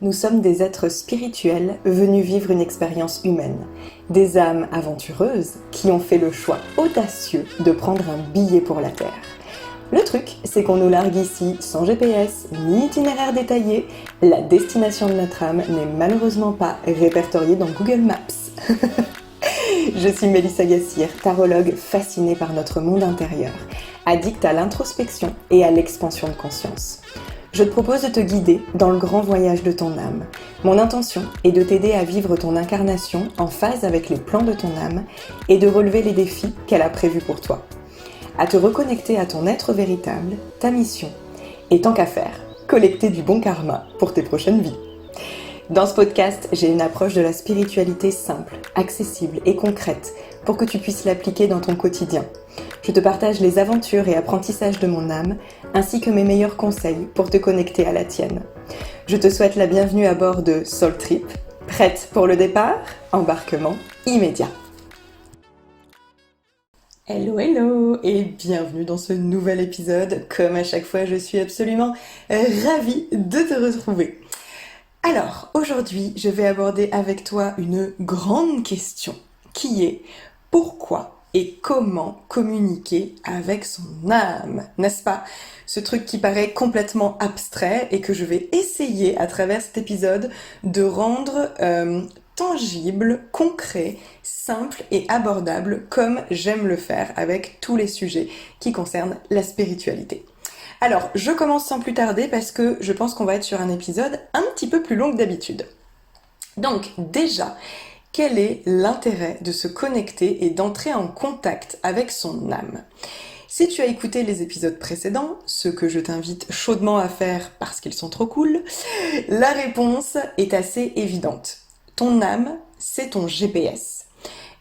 Nous sommes des êtres spirituels venus vivre une expérience humaine, des âmes aventureuses qui ont fait le choix audacieux de prendre un billet pour la Terre. Le truc, c'est qu'on nous largue ici sans GPS ni itinéraire détaillé, la destination de notre âme n'est malheureusement pas répertoriée dans Google Maps. Je suis Mélissa Gassir, tarologue fascinée par notre monde intérieur, addicte à l'introspection et à l'expansion de conscience. Je te propose de te guider dans le grand voyage de ton âme. Mon intention est de t'aider à vivre ton incarnation en phase avec les plans de ton âme et de relever les défis qu'elle a prévus pour toi. À te reconnecter à ton être véritable, ta mission, et tant qu'à faire, collecter du bon karma pour tes prochaines vies. Dans ce podcast, j'ai une approche de la spiritualité simple, accessible et concrète pour que tu puisses l'appliquer dans ton quotidien. Je te partage les aventures et apprentissages de mon âme, ainsi que mes meilleurs conseils pour te connecter à la tienne. Je te souhaite la bienvenue à bord de Soul Trip. Prête pour le départ? Embarquement immédiat. Hello hello et bienvenue dans ce nouvel épisode. Comme à chaque fois, je suis absolument ravie de te retrouver. Alors, aujourd'hui, je vais aborder avec toi une grande question qui est pourquoi et comment communiquer avec son âme, n'est-ce pas? Ce truc qui paraît complètement abstrait et que je vais essayer à travers cet épisode de rendre tangible, concret, simple et abordable comme j'aime le faire avec tous les sujets qui concernent la spiritualité. Alors, je commence sans plus tarder parce que je pense qu'on va être sur un épisode un petit peu plus long que d'habitude. Donc, déjà, quel est l'intérêt de se connecter et d'entrer en contact avec son âme? Si tu as écouté les épisodes précédents, ce que je t'invite chaudement à faire parce qu'ils sont trop cool, la réponse est assez évidente. Ton âme, c'est ton GPS.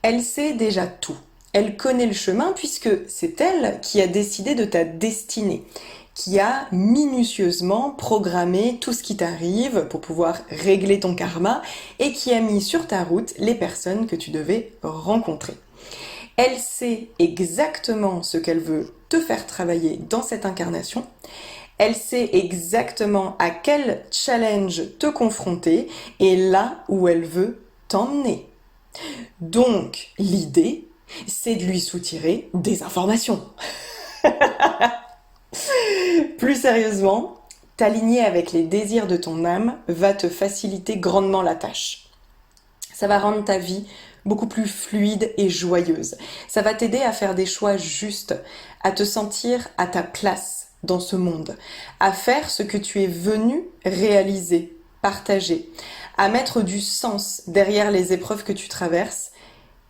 Elle sait déjà tout. Elle connaît le chemin puisque c'est elle qui a décidé de ta destinée, qui a minutieusement programmé tout ce qui t'arrive pour pouvoir régler ton karma et qui a mis sur ta route les personnes que tu devais rencontrer. Elle sait exactement ce qu'elle veut te faire travailler dans cette incarnation. Elle sait exactement à quel challenge te confronter et là où elle veut t'emmener. Donc, l'idée, c'est de lui soutirer des informations. Plus sérieusement, t'aligner avec les désirs de ton âme va te faciliter grandement la tâche. Ça va rendre ta vie beaucoup plus fluide et joyeuse. Ça va t'aider à faire des choix justes, à te sentir à ta place dans ce monde, à faire ce que tu es venu réaliser, partager, à mettre du sens derrière les épreuves que tu traverses.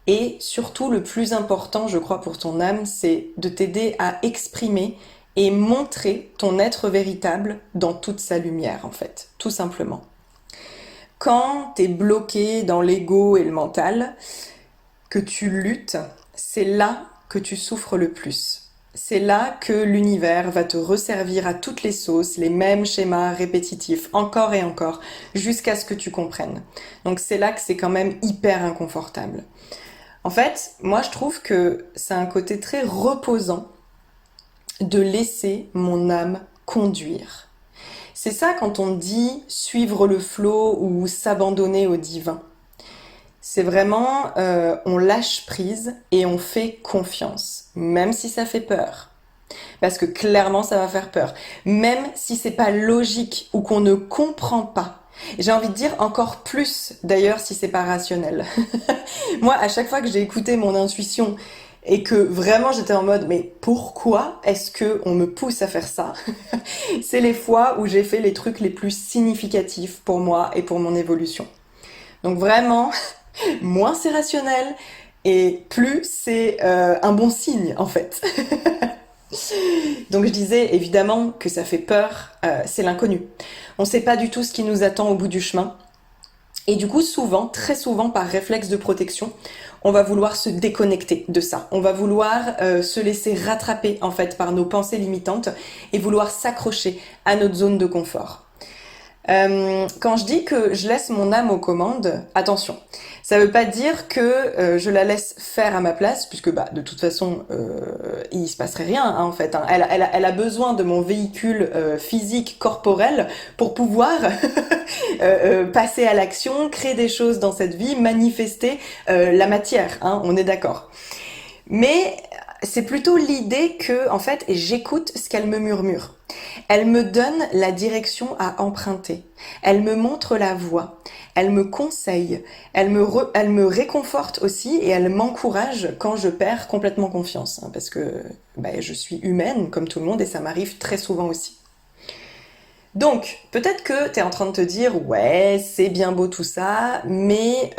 Et surtout, le plus important, je crois, pour ton âme, c'est de t'aider à exprimer et montrer ton être véritable dans toute sa lumière, en fait, tout simplement. Quand t'es bloqué dans l'ego et le mental, que tu luttes, c'est là que tu souffres le plus. C'est là que l'univers va te resservir à toutes les sauces, les mêmes schémas répétitifs, encore et encore, jusqu'à ce que tu comprennes. Donc c'est là que c'est quand même hyper inconfortable. En fait, moi je trouve que c'est un côté très reposant de laisser mon âme conduire. C'est ça quand on dit suivre le flot ou s'abandonner au divin. C'est vraiment, on lâche prise et on fait confiance, même si ça fait peur. Parce que clairement ça va faire peur. Même si c'est pas logique ou qu'on ne comprend pas. J'ai envie de dire encore plus d'ailleurs si c'est pas rationnel. Moi, à chaque fois que j'ai écouté mon intuition et que vraiment j'étais en mode mais pourquoi est-ce que on me pousse à faire ça? C'est les fois où j'ai fait les trucs les plus significatifs pour moi et pour mon évolution. Donc vraiment, moins c'est rationnel et plus c'est un bon signe en fait. Donc je disais évidemment que ça fait peur, c'est l'inconnu. On ne sait pas du tout ce qui nous attend au bout du chemin. Et du coup, souvent, très souvent, par réflexe de protection, on va vouloir se déconnecter de ça. On va vouloir se laisser rattraper en fait par nos pensées limitantes et vouloir s'accrocher à notre zone de confort. Quand je dis que je laisse mon âme aux commandes, attention, ça veut pas dire que je la laisse faire à ma place, puisque de toute façon il se passerait rien en fait. Elle a besoin de mon véhicule physique corporel pour pouvoir passer à l'action, créer des choses dans cette vie, manifester la matière, hein, on est d'accord. Mais c'est plutôt l'idée que, en fait, j'écoute ce qu'elle me murmure. Elle me donne la direction à emprunter. Elle me montre la voie. Elle me conseille. Elle me réconforte aussi et elle m'encourage quand je perds complètement confiance. Hein, parce que je suis humaine, comme tout le monde, et ça m'arrive très souvent aussi. Donc, peut-être que tu es en train de te dire, ouais, c'est bien beau tout ça, mais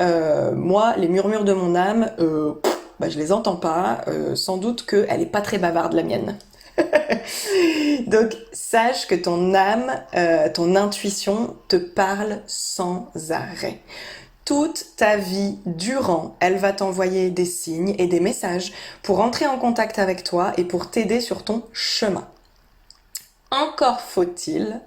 moi, les murmures de mon âme, je les entends pas. Sans doute qu'elle est pas très bavarde, la mienne. Donc, sache que ton âme, ton intuition te parle sans arrêt. Toute ta vie durant, elle va t'envoyer des signes et des messages pour entrer en contact avec toi et pour t'aider sur ton chemin. Encore faut-il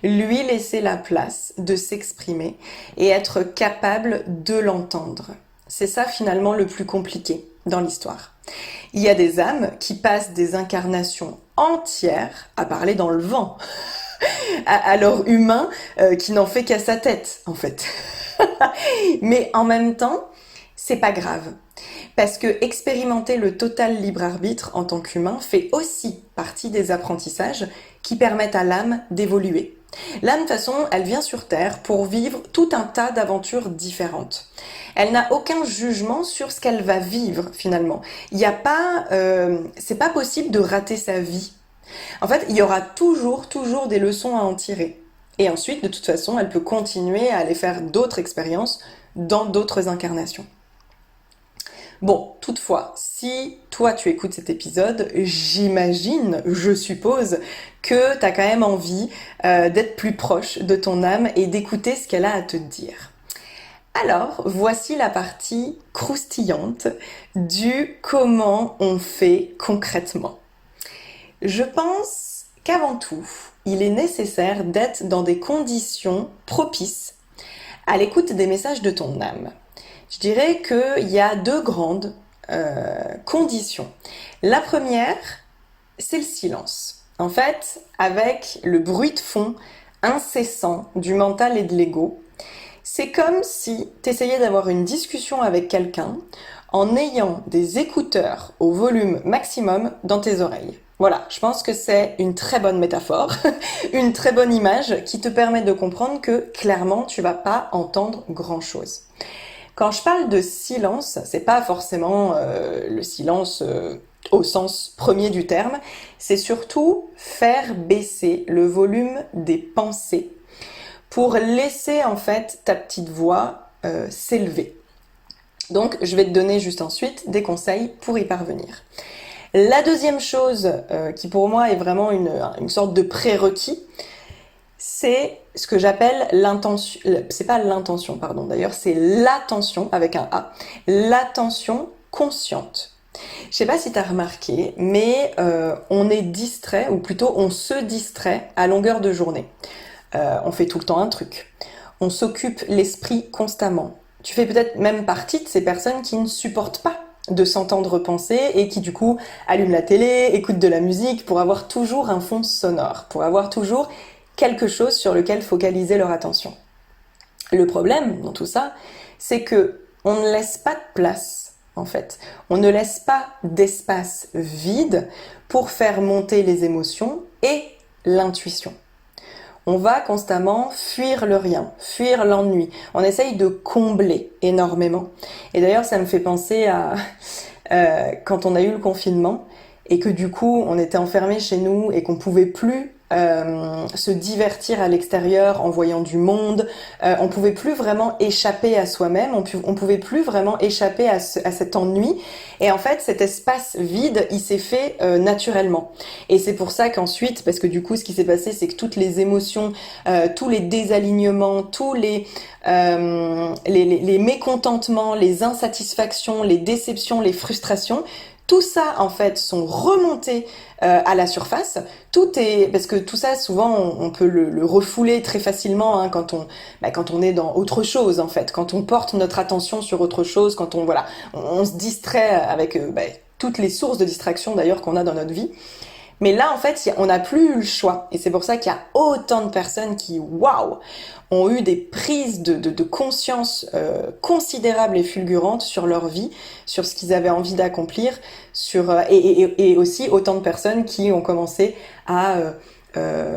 lui laisser la place de s'exprimer et être capable de l'entendre. C'est ça finalement le plus compliqué dans l'histoire. Il y a des âmes qui passent des incarnations entières à parler dans le vent, à leur humain qui n'en fait qu'à sa tête en fait. Mais en même temps, c'est pas grave. Parce que expérimenter le total libre arbitre en tant qu'humain fait aussi partie des apprentissages qui permettent à l'âme d'évoluer. L'âme, de toute façon, elle vient sur Terre pour vivre tout un tas d'aventures différentes. Elle n'a aucun jugement sur ce qu'elle va vivre, finalement. C'est pas possible de rater sa vie. En fait, il y aura toujours des leçons à en tirer. Et ensuite, de toute façon, elle peut continuer à aller faire d'autres expériences dans d'autres incarnations. Bon, toutefois, si toi tu écoutes cet épisode, je suppose, que t'as quand même envie d'être plus proche de ton âme et d'écouter ce qu'elle a à te dire. Alors, voici la partie croustillante du comment on fait concrètement. Je pense qu'avant tout, il est nécessaire d'être dans des conditions propices à l'écoute des messages de ton âme. Je dirais qu'il y a deux grandes conditions. La première, c'est le silence. En fait, avec le bruit de fond incessant du mental et de l'ego, c'est comme si tu essayais d'avoir une discussion avec quelqu'un en ayant des écouteurs au volume maximum dans tes oreilles. Voilà, je pense que c'est une très bonne métaphore, une très bonne image qui te permet de comprendre que clairement tu vas pas entendre grand-chose. Quand je parle de silence, c'est pas forcément le silence au sens premier du terme, c'est surtout faire baisser le volume des pensées pour laisser en fait ta petite voix s'élever. Donc je vais te donner juste ensuite des conseils pour y parvenir. La deuxième chose qui pour moi est vraiment une sorte de prérequis, c'est ce que j'appelle l'intention, c'est pas l'intention, pardon, d'ailleurs, c'est l'attention avec un A, l'attention consciente. Je sais pas si tu as remarqué, mais on est distrait, ou plutôt on se distrait à longueur de journée. On fait tout le temps un truc. On s'occupe l'esprit constamment. Tu fais peut-être même partie de ces personnes qui ne supportent pas de s'entendre penser et qui du coup allument la télé, écoutent de la musique pour avoir toujours un fond sonore, pour avoir toujours quelque chose sur lequel focaliser leur attention. Le problème dans tout ça, c'est que on ne laisse pas de place, en fait. On ne laisse pas d'espace vide pour faire monter les émotions et l'intuition. On va constamment fuir le rien, fuir l'ennui. On essaye de combler énormément. Et d'ailleurs, ça me fait penser à quand on a eu le confinement et que du coup, on était enfermés chez nous et qu'on pouvait plus se divertir à l'extérieur en voyant du monde. On pouvait plus vraiment échapper à soi-même, on pouvait plus vraiment échapper à cet ennui. Et en fait, cet espace vide, il s'est fait naturellement. Et c'est pour ça qu'ensuite, parce que du coup, ce qui s'est passé, c'est que toutes les émotions, tous les désalignements, tous les mécontentements, les insatisfactions, les déceptions, les frustrations, tout ça, en fait, sont remontés à la surface. Parce que tout ça, souvent, on peut le refouler très facilement quand on est dans autre chose, en fait. Quand on porte notre attention sur autre chose, quand on se distrait avec toutes les sources de distraction, d'ailleurs, qu'on a dans notre vie. Mais là, en fait, on n'a plus eu le choix. Et c'est pour ça qu'il y a autant de personnes qui, waouh, ont eu des prises de conscience considérables et fulgurantes sur leur vie, sur ce qu'ils avaient envie d'accomplir, et aussi autant de personnes qui ont commencé à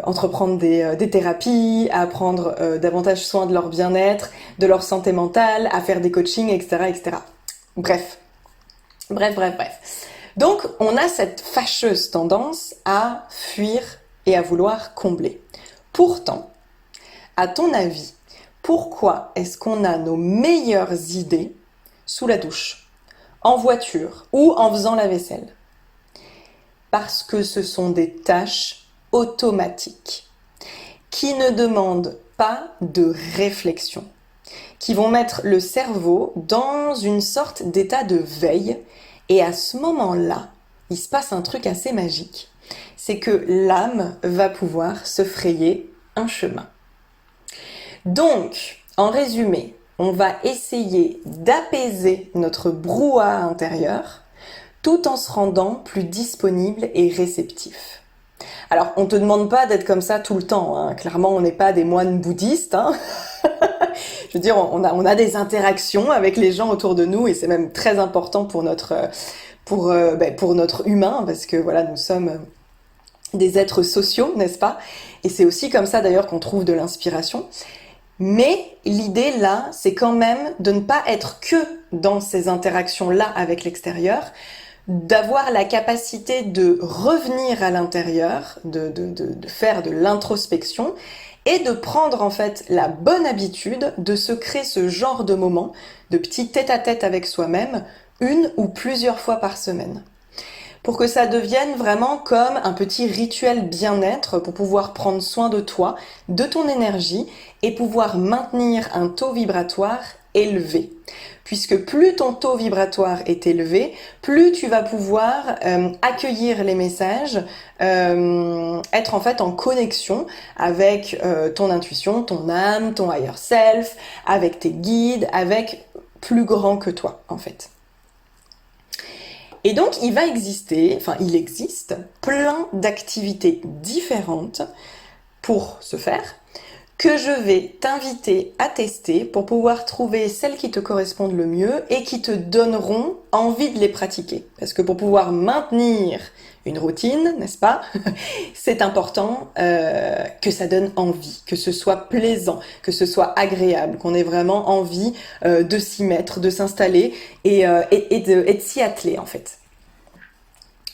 entreprendre des thérapies, à prendre davantage soin de leur bien-être, de leur santé mentale, à faire des coachings, etc., etc. Bref. Donc, on a cette fâcheuse tendance à fuir et à vouloir combler. Pourtant, à ton avis, pourquoi est-ce qu'on a nos meilleures idées sous la douche, en voiture ou en faisant la vaisselle? Parce que ce sont des tâches automatiques qui ne demandent pas de réflexion, qui vont mettre le cerveau dans une sorte d'état de veille. Et à ce moment-là, il se passe un truc assez magique. C'est que l'âme va pouvoir se frayer un chemin. Donc, en résumé, on va essayer d'apaiser notre brouhaha intérieur tout en se rendant plus disponible et réceptif. Alors, on te demande pas d'être comme ça tout le temps, hein. Clairement, on n'est pas des moines bouddhistes, hein. Je veux dire, on a des interactions avec les gens autour de nous et c'est même très important pour notre humain parce que voilà, nous sommes des êtres sociaux, n'est-ce pas? Et c'est aussi comme ça d'ailleurs qu'on trouve de l'inspiration. Mais l'idée là, c'est quand même de ne pas être que dans ces interactions-là avec l'extérieur, d'avoir la capacité de revenir à l'intérieur, de faire de l'introspection et de prendre en fait la bonne habitude de se créer ce genre de moment, de petit tête-à-tête avec soi-même, une ou plusieurs fois par semaine. Pour que ça devienne vraiment comme un petit rituel bien-être pour pouvoir prendre soin de toi, de ton énergie et pouvoir maintenir un taux vibratoire élevé. Puisque plus ton taux vibratoire est élevé, plus tu vas pouvoir accueillir les messages, être en fait en connexion avec ton intuition, ton âme, ton higher self, avec tes guides, avec plus grand que toi en fait. Et donc il existe plein d'activités différentes pour ce faire, que je vais t'inviter à tester pour pouvoir trouver celles qui te correspondent le mieux et qui te donneront envie de les pratiquer. Parce que pour pouvoir maintenir une routine, n'est-ce pas? C'est important que ça donne envie, que ce soit plaisant, que ce soit agréable, qu'on ait vraiment envie de s'y mettre, de s'installer et de s'y atteler en fait.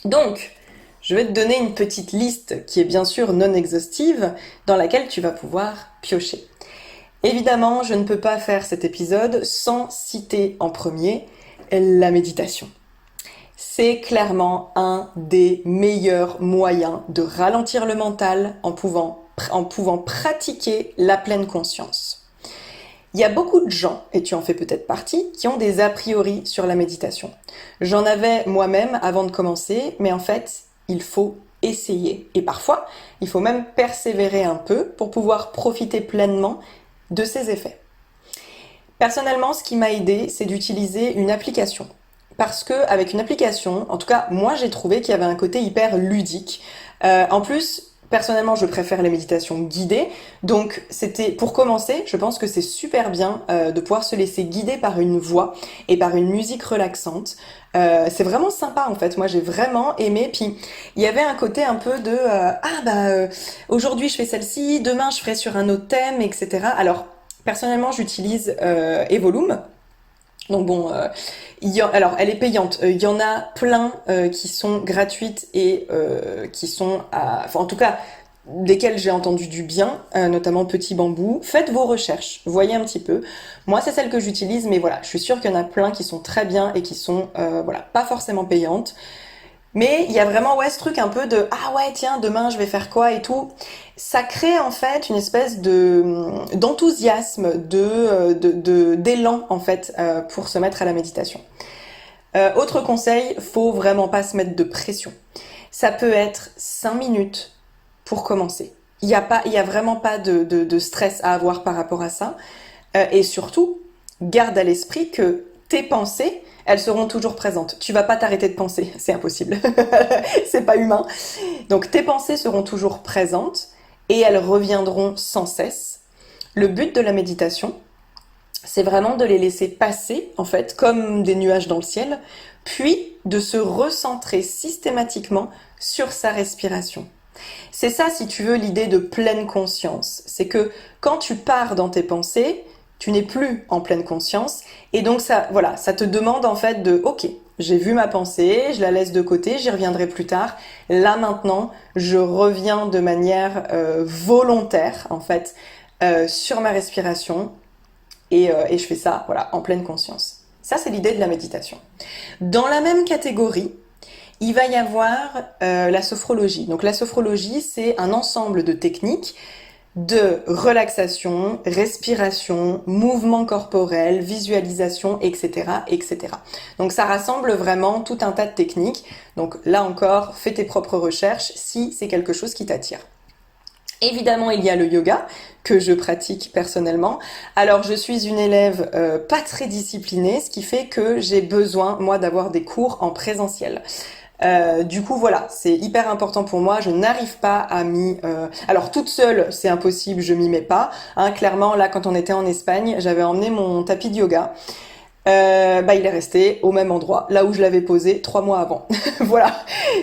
Donc, je vais te donner une petite liste qui est bien sûr non exhaustive dans laquelle tu vas pouvoir piocher. Évidemment, je ne peux pas faire cet épisode sans citer en premier la méditation. C'est clairement un des meilleurs moyens de ralentir le mental en pouvant pratiquer la pleine conscience. Il y a beaucoup de gens, et tu en fais peut-être partie, qui ont des a priori sur la méditation. J'en avais moi-même avant de commencer, mais en fait, il faut essayer. Et parfois, il faut même persévérer un peu pour pouvoir profiter pleinement de ses effets. Personnellement, ce qui m'a aidé, c'est d'utiliser une application. Parce que avec une application, en tout cas, moi j'ai trouvé qu'il y avait un côté hyper ludique. En plus, personnellement, je préfère les méditations guidées. Donc, pour commencer, je pense que c'est super bien de pouvoir se laisser guider par une voix et par une musique relaxante. C'est vraiment sympa en fait. Moi, j'ai vraiment aimé. Puis, il y avait un côté un peu de aujourd'hui je fais celle-ci, demain je ferai sur un autre thème, etc. Alors, personnellement, j'utilise Evolume. Donc bon, alors elle est payante. Il y en a plein qui sont gratuites et qui sont, en tout cas, desquelles j'ai entendu du bien, notamment Petit Bambou. Faites vos recherches, voyez un petit peu. Moi, c'est celle que j'utilise, mais voilà, je suis sûre qu'il y en a plein qui sont très bien et qui sont, pas forcément payantes. Mais il y a vraiment ce truc un peu de ah ouais tiens demain je vais faire quoi et tout. Ça crée en fait une espèce d'enthousiasme, d'élan en fait pour se mettre à la méditation. Autre conseil, faut vraiment pas se mettre de pression. Ça peut être 5 minutes pour commencer. Il y a vraiment pas de stress à avoir par rapport à ça. Et surtout, garde à l'esprit que tes pensées, elles seront toujours présentes. Tu vas pas t'arrêter de penser, c'est impossible. C'est pas humain. Donc tes pensées seront toujours présentes et elles reviendront sans cesse. Le but de la méditation, c'est vraiment de les laisser passer, en fait, comme des nuages dans le ciel, puis de se recentrer systématiquement sur sa respiration. C'est ça, si tu veux, l'idée de pleine conscience. C'est que quand tu pars dans tes pensées, tu n'es plus en pleine conscience. Et donc, ça, voilà, ça te demande en fait de, ok, j'ai vu ma pensée, je la laisse de côté, j'y reviendrai plus tard. Là, maintenant, je reviens de manière volontaire, en fait, sur ma respiration. Et je fais ça, voilà, en pleine conscience. Ça, c'est l'idée de la méditation. Dans la même catégorie, il va y avoir la sophrologie. Donc la sophrologie, c'est un ensemble de techniques de relaxation, respiration, mouvement corporel, visualisation, etc., etc. Donc ça rassemble vraiment tout un tas de techniques. Donc là encore, fais tes propres recherches si c'est quelque chose qui t'attire. Évidemment, il y a le yoga que je pratique personnellement. Alors, je suis une élève pas très disciplinée, ce qui fait que j'ai besoin, moi, d'avoir des cours en présentiel. Du coup, voilà, c'est hyper important pour moi. Je n'arrive pas à alors, toute seule, c'est impossible, je m'y mets pas. Hein, clairement, là, quand on était en Espagne, j'avais emmené mon tapis de yoga. Il est resté au même endroit, là où je l'avais posé 3 mois avant. Voilà.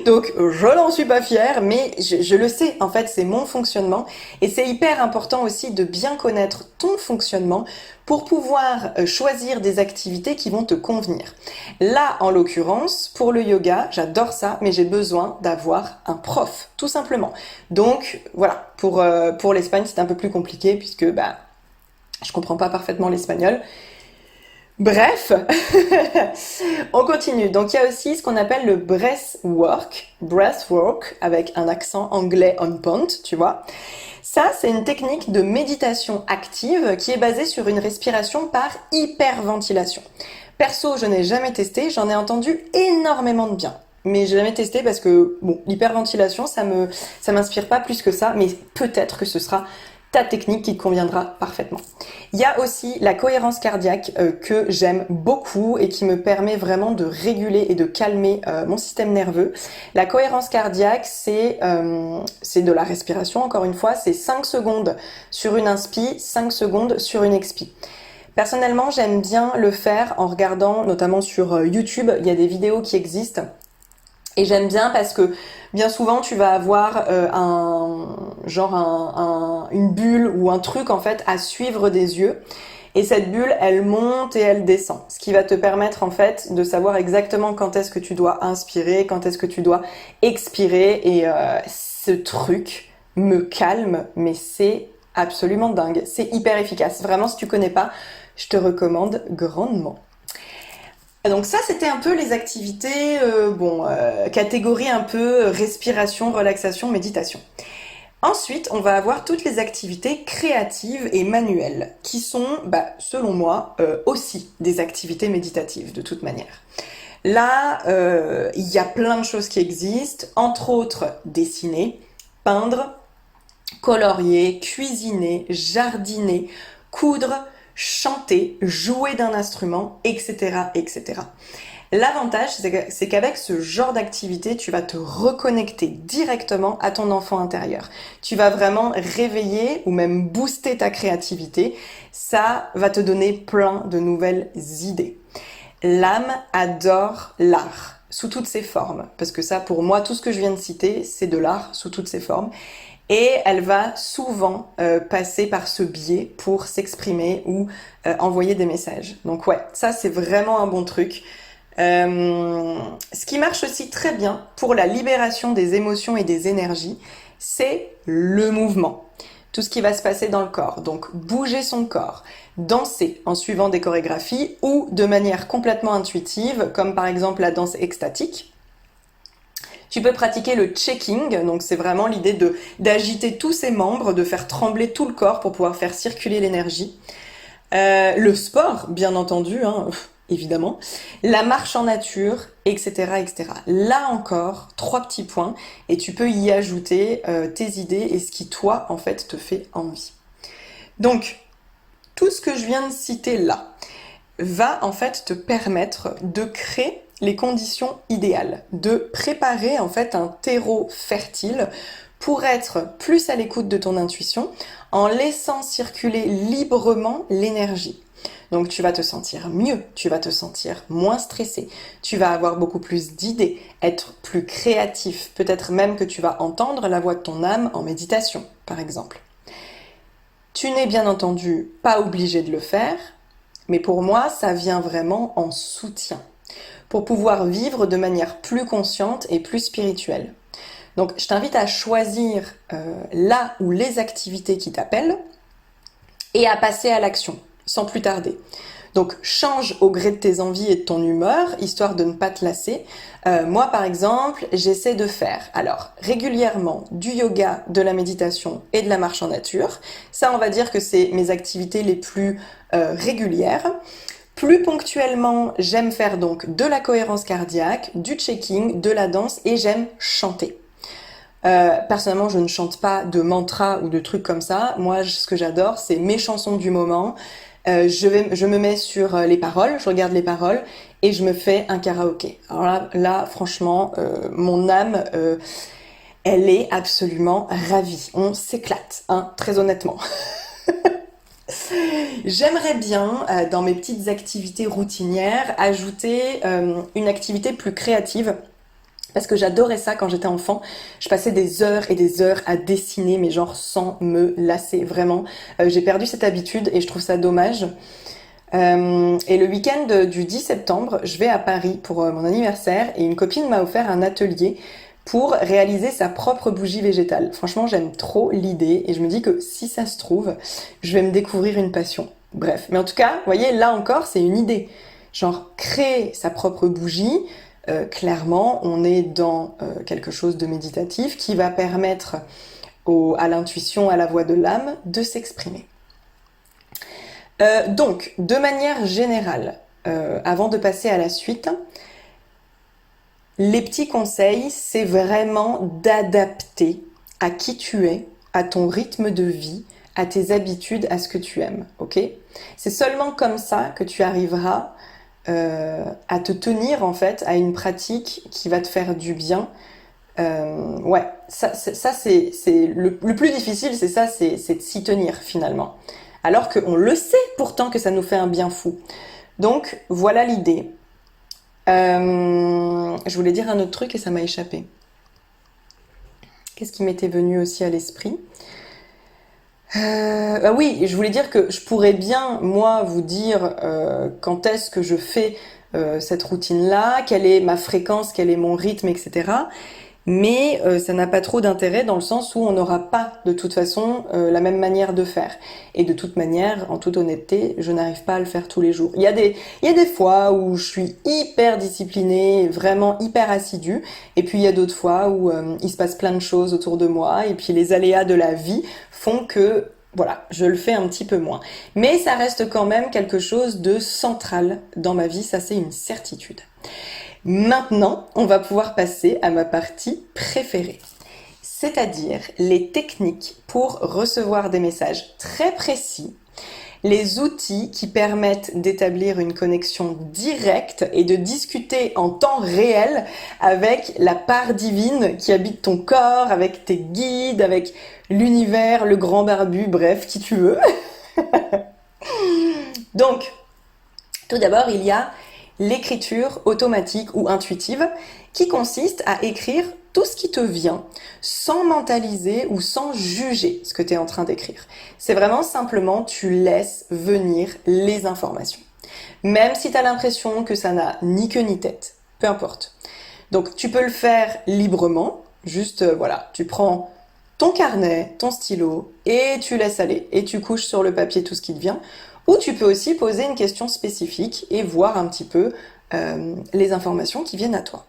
Donc, je n'en suis pas fière, mais je le sais. En fait, c'est mon fonctionnement. Et c'est hyper important aussi de bien connaître ton fonctionnement pour pouvoir choisir des activités qui vont te convenir. Là, en l'occurrence, pour le yoga, j'adore ça, mais j'ai besoin d'avoir un prof, tout simplement. Donc, voilà. Pour l'Espagne, c'est un peu plus compliqué puisque, je comprends pas parfaitement l'espagnol. Bref, on continue. Donc il y a aussi ce qu'on appelle le breathwork, avec un accent anglais on point, tu vois. Ça, c'est une technique de méditation active qui est basée sur une respiration par hyperventilation. Perso, je n'ai jamais testé, j'en ai entendu énormément de bien. Mais j'ai jamais testé parce que, bon, l'hyperventilation, ça m'inspire pas plus que ça, mais peut-être que ce sera ta technique qui te conviendra parfaitement. Il y a aussi la cohérence cardiaque que j'aime beaucoup et qui me permet vraiment de réguler et de calmer mon système nerveux. La cohérence cardiaque, c'est de la respiration, encore une fois, c'est 5 secondes sur une inspi, 5 secondes sur une expi. Personnellement, j'aime bien le faire en regardant, notamment sur YouTube, il y a des vidéos qui existent. Et j'aime bien parce que bien souvent tu vas avoir une bulle ou un truc en fait à suivre des yeux. Et cette bulle, elle monte et elle descend. Ce qui va te permettre en fait de savoir exactement quand est-ce que tu dois inspirer, quand est-ce que tu dois expirer. Et ce truc me calme, mais c'est absolument dingue. C'est hyper efficace. Vraiment, si tu connais pas, je te recommande grandement. Donc ça, c'était un peu les activités, catégorie un peu respiration, relaxation, méditation. Ensuite, on va avoir toutes les activités créatives et manuelles, qui sont, selon moi, aussi des activités méditatives, de toute manière. Là, il y a plein de choses qui existent, entre autres dessiner, peindre, colorier, cuisiner, jardiner, coudre, chanter, jouer d'un instrument, etc., etc. L'avantage, c'est qu'avec ce genre d'activité, tu vas te reconnecter directement à ton enfant intérieur. Tu vas vraiment réveiller ou même booster ta créativité. Ça va te donner plein de nouvelles idées. L'âme adore l'art sous toutes ses formes. Parce que ça, pour moi, tout ce que je viens de citer, c'est de l'art sous toutes ses formes. Et elle va souvent passer par ce biais pour s'exprimer ou envoyer des messages. Donc ouais, ça c'est vraiment un bon truc. Ce qui marche aussi très bien pour la libération des émotions et des énergies, c'est le mouvement. Tout ce qui va se passer dans le corps. Donc bouger son corps, danser en suivant des chorégraphies ou de manière complètement intuitive, comme par exemple la danse extatique. Tu peux pratiquer le checking, donc c'est vraiment l'idée d'agiter tous ses membres, de faire trembler tout le corps pour pouvoir faire circuler l'énergie. Le sport, bien entendu, évidemment. La marche en nature, etc., etc. Là encore, 3 petits points, et tu peux y ajouter tes idées et ce qui, toi, en fait, te fait envie. Donc, tout ce que je viens de citer là, va en fait te permettre de créer les conditions idéales, de préparer en fait un terreau fertile pour être plus à l'écoute de ton intuition en laissant circuler librement l'énergie. Donc tu vas te sentir mieux, tu vas te sentir moins stressé, tu vas avoir beaucoup plus d'idées, être plus créatif, peut-être même que tu vas entendre la voix de ton âme en méditation, par exemple. Tu n'es bien entendu pas obligé de le faire, mais pour moi, ça vient vraiment en soutien, pour pouvoir vivre de manière plus consciente et plus spirituelle. Donc je t'invite à choisir là ou les activités qui t'appellent et à passer à l'action, sans plus tarder. Donc change au gré de tes envies et de ton humeur, histoire de ne pas te lasser. Moi par exemple, j'essaie de faire alors régulièrement du yoga, de la méditation et de la marche en nature. Ça on va dire que c'est mes activités les plus régulières. Plus ponctuellement, j'aime faire donc de la cohérence cardiaque, du checking, de la danse et j'aime chanter. Personnellement, je ne chante pas de mantra ou de trucs comme ça. Moi, ce que j'adore, c'est mes chansons du moment. Je me mets sur les paroles, je regarde les paroles et je me fais un karaoké. Alors là franchement, mon âme, elle est absolument ravie. On s'éclate, hein, très honnêtement. J'aimerais bien, dans mes petites activités routinières, ajouter une activité plus créative. Parce que j'adorais ça quand j'étais enfant. Je passais des heures et des heures à dessiner, mais genre sans me lasser, vraiment. J'ai perdu cette habitude et je trouve ça dommage. Et le week-end du 10 septembre, je vais à Paris pour mon anniversaire et une copine m'a offert un atelier pour réaliser sa propre bougie végétale. Franchement, j'aime trop l'idée et je me dis que si ça se trouve, je vais me découvrir une passion. Bref, mais en tout cas, vous voyez, là encore, c'est une idée. Genre, créer sa propre bougie, clairement, on est dans quelque chose de méditatif qui va permettre à l'intuition, à la voix de l'âme de s'exprimer. Donc, de manière générale, avant de passer à la suite, les petits conseils, c'est vraiment d'adapter à qui tu es, à ton rythme de vie, à tes habitudes, à ce que tu aimes, ok ? C'est seulement comme ça que tu arriveras à te tenir en fait à une pratique qui va te faire du bien. Ouais, ça c'est le plus difficile, c'est ça, c'est de s'y tenir finalement. Alors qu'on le sait pourtant que ça nous fait un bien fou. Donc voilà l'idée. Je voulais dire un autre truc et ça m'a échappé. Qu'est-ce qui m'était venu aussi à l'esprit ? Oui, je voulais dire que je pourrais bien, moi, vous dire quand est-ce que je fais cette routine-là, quelle est ma fréquence, quel est mon rythme, etc. Mais ça n'a pas trop d'intérêt dans le sens où on n'aura pas de toute façon la même manière de faire. Et de toute manière, en toute honnêteté, je n'arrive pas à le faire tous les jours. Il y a des fois où je suis hyper disciplinée, vraiment hyper assidue, et puis il y a d'autres fois où il se passe plein de choses autour de moi, et puis les aléas de la vie font que voilà, je le fais un petit peu moins. Mais ça reste quand même quelque chose de central dans ma vie, ça c'est une certitude. Maintenant, on va pouvoir passer à ma partie préférée, c'est-à-dire les techniques pour recevoir des messages très précis, les outils qui permettent d'établir une connexion directe et de discuter en temps réel avec la part divine qui habite ton corps, avec tes guides, avec l'univers, le grand barbu, bref, qui tu veux. Donc, tout d'abord, il y a l'écriture automatique ou intuitive qui consiste à écrire tout ce qui te vient sans mentaliser ou sans juger ce que tu es en train d'écrire. C'est vraiment simplement tu laisses venir les informations. Même si tu as l'impression que ça n'a ni queue ni tête, peu importe. Donc tu peux le faire librement, juste voilà, tu prends ton carnet, ton stylo et tu laisses aller et tu couches sur le papier tout ce qui te vient. Ou tu peux aussi poser une question spécifique et voir un petit peu les informations qui viennent à toi.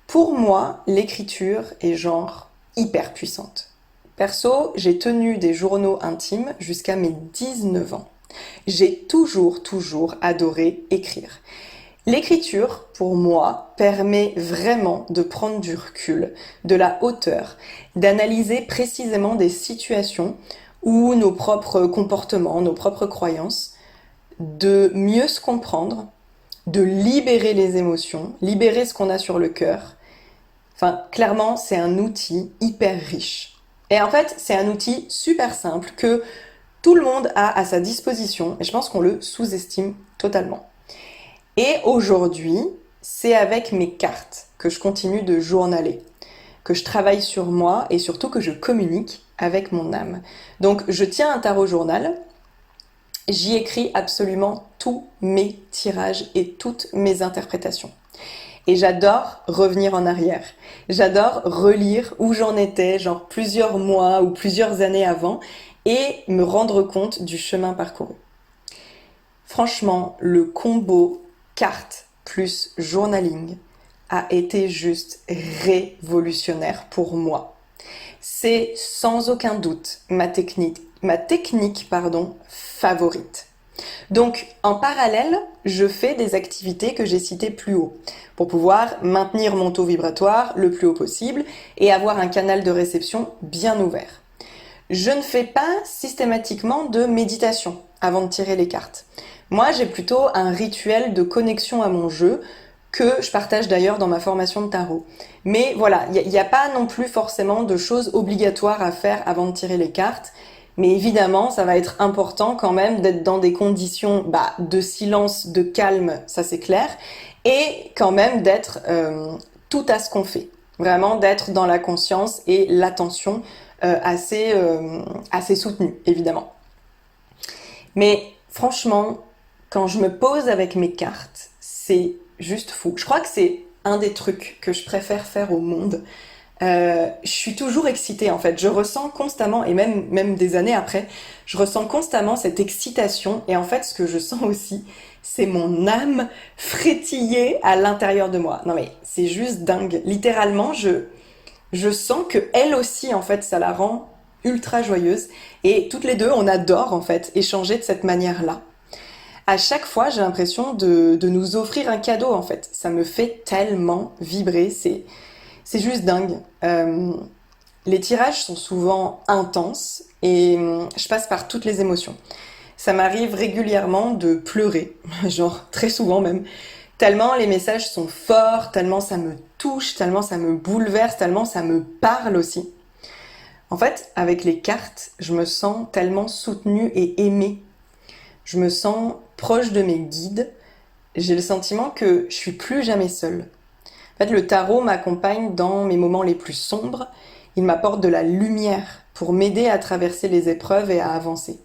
Pour moi, l'écriture est genre hyper puissante. Perso, j'ai tenu des journaux intimes jusqu'à mes 19 ans. J'ai toujours adoré écrire. L'écriture, pour moi, permet vraiment de prendre du recul, de la hauteur, d'analyser précisément des situations ou nos propres comportements, nos propres croyances, de mieux se comprendre, de libérer les émotions, libérer ce qu'on a sur le cœur. Enfin, clairement, c'est un outil hyper riche. Et en fait, c'est un outil super simple que tout le monde a à sa disposition et je pense qu'on le sous-estime totalement. Et aujourd'hui, c'est avec mes cartes que je continue de journaler, que je travaille sur moi et surtout que je communique avec mon âme. Donc, je tiens un tarot journal. J'y écris absolument tous mes tirages et toutes mes interprétations. Et j'adore revenir en arrière. J'adore relire où j'en étais, genre plusieurs mois ou plusieurs années avant, et me rendre compte du chemin parcouru. Franchement, le combo carte plus journaling a été juste révolutionnaire pour moi. C'est sans aucun doute ma technique favorite. Donc, en parallèle, je fais des activités que j'ai citées plus haut pour pouvoir maintenir mon taux vibratoire le plus haut possible et avoir un canal de réception bien ouvert. Je ne fais pas systématiquement de méditation avant de tirer les cartes. Moi, j'ai plutôt un rituel de connexion à mon jeu que je partage d'ailleurs dans ma formation de tarot. Mais voilà, il n'y a pas non plus forcément de choses obligatoires à faire avant de tirer les cartes. Mais évidemment, ça va être important quand même d'être dans des conditions de silence, de calme, ça c'est clair, et quand même d'être tout à ce qu'on fait. Vraiment d'être dans la conscience et l'attention assez soutenue, évidemment. Mais franchement, quand je me pose avec mes cartes, c'est juste fou. Je crois que c'est un des trucs que je préfère faire au monde. Je suis toujours excitée en fait, je ressens constamment, et même des années après, je ressens constamment cette excitation, et en fait ce que je sens aussi, c'est mon âme frétiller à l'intérieur de moi. Non mais c'est juste dingue, littéralement je sens que elle aussi en fait ça la rend ultra joyeuse, et toutes les deux on adore en fait échanger de cette manière-là. À chaque fois j'ai l'impression de nous offrir un cadeau en fait, ça me fait tellement vibrer, c'est juste dingue. Les tirages sont souvent intenses et je passe par toutes les émotions. Ça m'arrive régulièrement de pleurer, genre très souvent même, tellement les messages sont forts, tellement ça me touche, tellement ça me bouleverse, tellement ça me parle aussi. En fait, avec les cartes, je me sens tellement soutenue et aimée. Je me sens proche de mes guides. J'ai le sentiment que je suis plus jamais seule. En fait, le tarot m'accompagne dans mes moments les plus sombres. Il m'apporte de la lumière pour m'aider à traverser les épreuves et à avancer.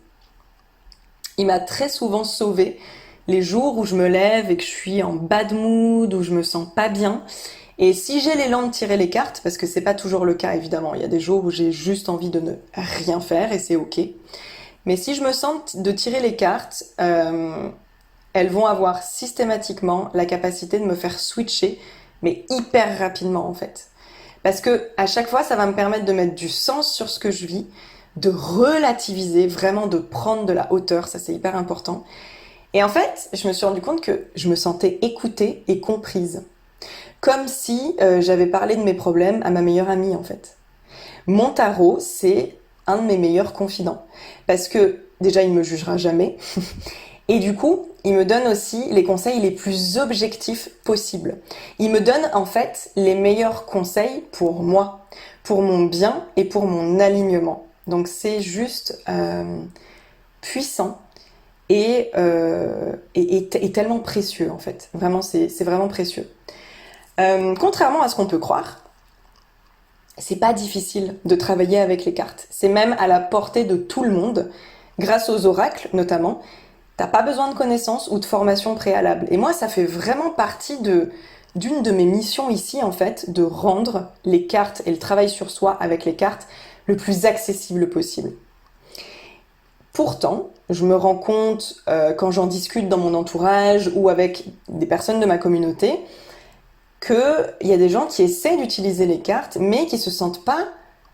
Il m'a très souvent sauvée les jours où je me lève et que je suis en bad mood, où je me sens pas bien. Et si j'ai l'élan de tirer les cartes, parce que c'est pas toujours le cas évidemment, il y a des jours où j'ai juste envie de ne rien faire et c'est ok. Mais si je me sens de tirer les cartes, elles vont avoir systématiquement la capacité de me faire switcher, mais hyper rapidement en fait. Parce que à chaque fois, ça va me permettre de mettre du sens sur ce que je vis, de relativiser, vraiment de prendre de la hauteur, ça c'est hyper important. Et en fait, je me suis rendu compte que je me sentais écoutée et comprise. Comme si j'avais parlé de mes problèmes à ma meilleure amie en fait. Mon tarot, c'est un de mes meilleurs confidents. Parce que déjà, il me jugera jamais. Et du coup, il me donne aussi les conseils les plus objectifs possibles. Il me donne en fait les meilleurs conseils pour moi, pour mon bien et pour mon alignement. Donc c'est juste puissant et tellement précieux en fait. Vraiment, c'est vraiment précieux. Contrairement à ce qu'on peut croire, c'est pas difficile de travailler avec les cartes. C'est même à la portée de tout le monde, grâce aux oracles notamment. T'as pas besoin de connaissances ou de formation préalable. Et moi, ça fait vraiment partie d'une de mes missions ici, en fait, de rendre les cartes et le travail sur soi avec les cartes le plus accessible possible. Pourtant, je me rends compte, quand j'en discute dans mon entourage ou avec des personnes de ma communauté, qu'il y a des gens qui essaient d'utiliser les cartes, mais qui se sentent pas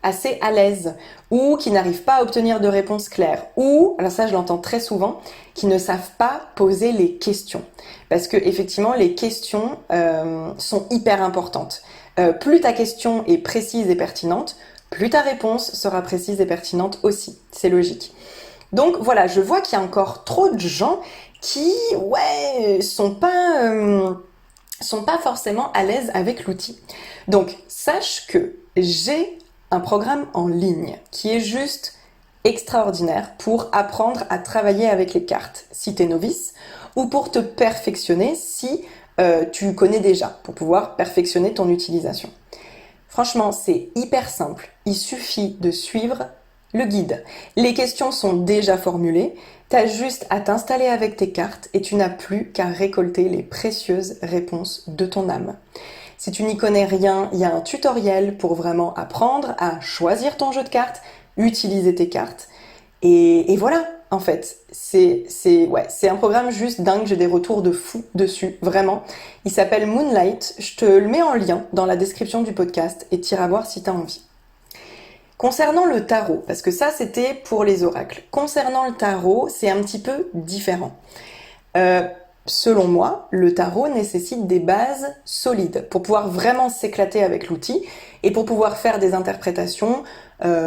assez à l'aise, ou qui n'arrivent pas à obtenir de réponses claires, ou, alors ça je l'entends très souvent, qui ne savent pas poser les questions. Parce que effectivement, les questions sont hyper importantes. Plus ta question est précise et pertinente, plus ta réponse sera précise et pertinente aussi. C'est logique. Donc voilà, je vois qu'il y a encore trop de gens qui, sont pas forcément à l'aise avec l'outil. Donc sache que j'ai un programme en ligne qui est juste extraordinaire pour apprendre à travailler avec les cartes si t'es novice, ou pour te perfectionner si tu connais déjà, pour pouvoir perfectionner ton utilisation. Franchement, c'est hyper simple. Il suffit de suivre le guide. Les questions sont déjà formulées. T'as juste à t'installer avec tes cartes et tu n'as plus qu'à récolter les précieuses réponses de ton âme. Si tu n'y connais rien, il y a un tutoriel pour vraiment apprendre à choisir ton jeu de cartes, utiliser tes cartes. Et voilà, en fait, c'est un programme juste dingue, j'ai des retours de fou dessus, vraiment. Il s'appelle Moonlight, je te le mets en lien dans la description du podcast et t'iras voir si t'as envie. Concernant le tarot, parce que ça c'était pour les oracles, concernant le tarot, c'est un petit peu différent. Selon moi, le tarot nécessite des bases solides pour pouvoir vraiment s'éclater avec l'outil et pour pouvoir faire des interprétations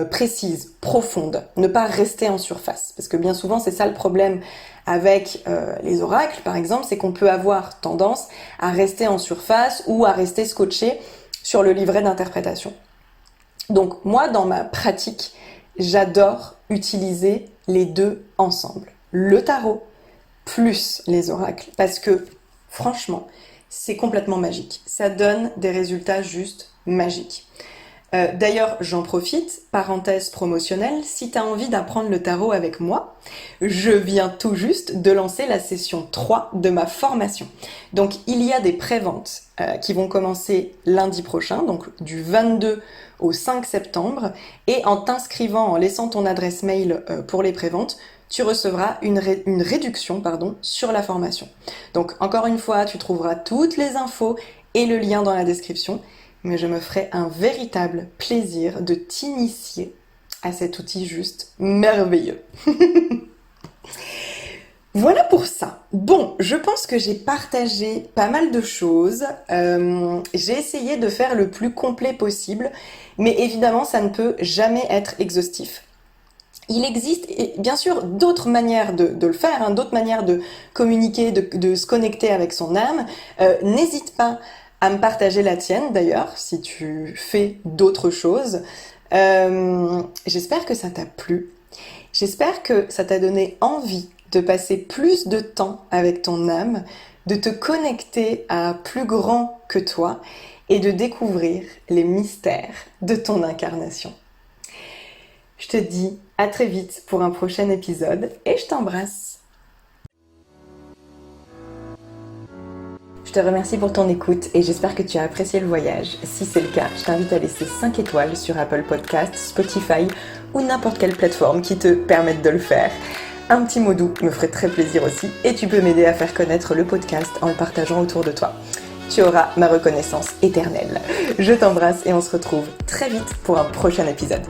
précises, profondes, ne pas rester en surface. Parce que bien souvent, c'est ça le problème avec les oracles, par exemple, c'est qu'on peut avoir tendance à rester en surface ou à rester scotché sur le livret d'interprétation. Donc moi, dans ma pratique, j'adore utiliser les deux ensemble. Le tarot plus les oracles, parce que franchement, c'est complètement magique. Ça donne des résultats juste magiques. D'ailleurs, j'en profite, parenthèse promotionnelle, si tu as envie d'apprendre le tarot avec moi, je viens tout juste de lancer la session 3 de ma formation. Donc il y a des préventes qui vont commencer lundi prochain, donc du 22 au 5 septembre, et en t'inscrivant, en laissant ton adresse mail pour les préventes, tu recevras une réduction sur la formation. Donc encore une fois, tu trouveras toutes les infos et le lien dans la description, mais je me ferai un véritable plaisir de t'initier à cet outil juste merveilleux. Voilà pour ça. Bon, je pense que j'ai partagé pas mal de choses. J'ai essayé de faire le plus complet possible, mais évidemment, ça ne peut jamais être exhaustif. Il existe bien sûr d'autres manières de le faire, d'autres manières de communiquer, de se connecter avec son âme. N'hésite pas à me partager la tienne d'ailleurs, si tu fais d'autres choses. J'espère que ça t'a plu. J'espère que ça t'a donné envie de passer plus de temps avec ton âme, de te connecter à plus grand que toi et de découvrir les mystères de ton incarnation. Je te dis à très vite pour un prochain épisode et je t'embrasse. Je te remercie pour ton écoute et j'espère que tu as apprécié le voyage. Si c'est le cas, je t'invite à laisser 5 étoiles sur Apple Podcasts, Spotify ou n'importe quelle plateforme qui te permette de le faire. Un petit mot doux me ferait très plaisir aussi et tu peux m'aider à faire connaître le podcast en le partageant autour de toi. Tu auras ma reconnaissance éternelle. Je t'embrasse et on se retrouve très vite pour un prochain épisode.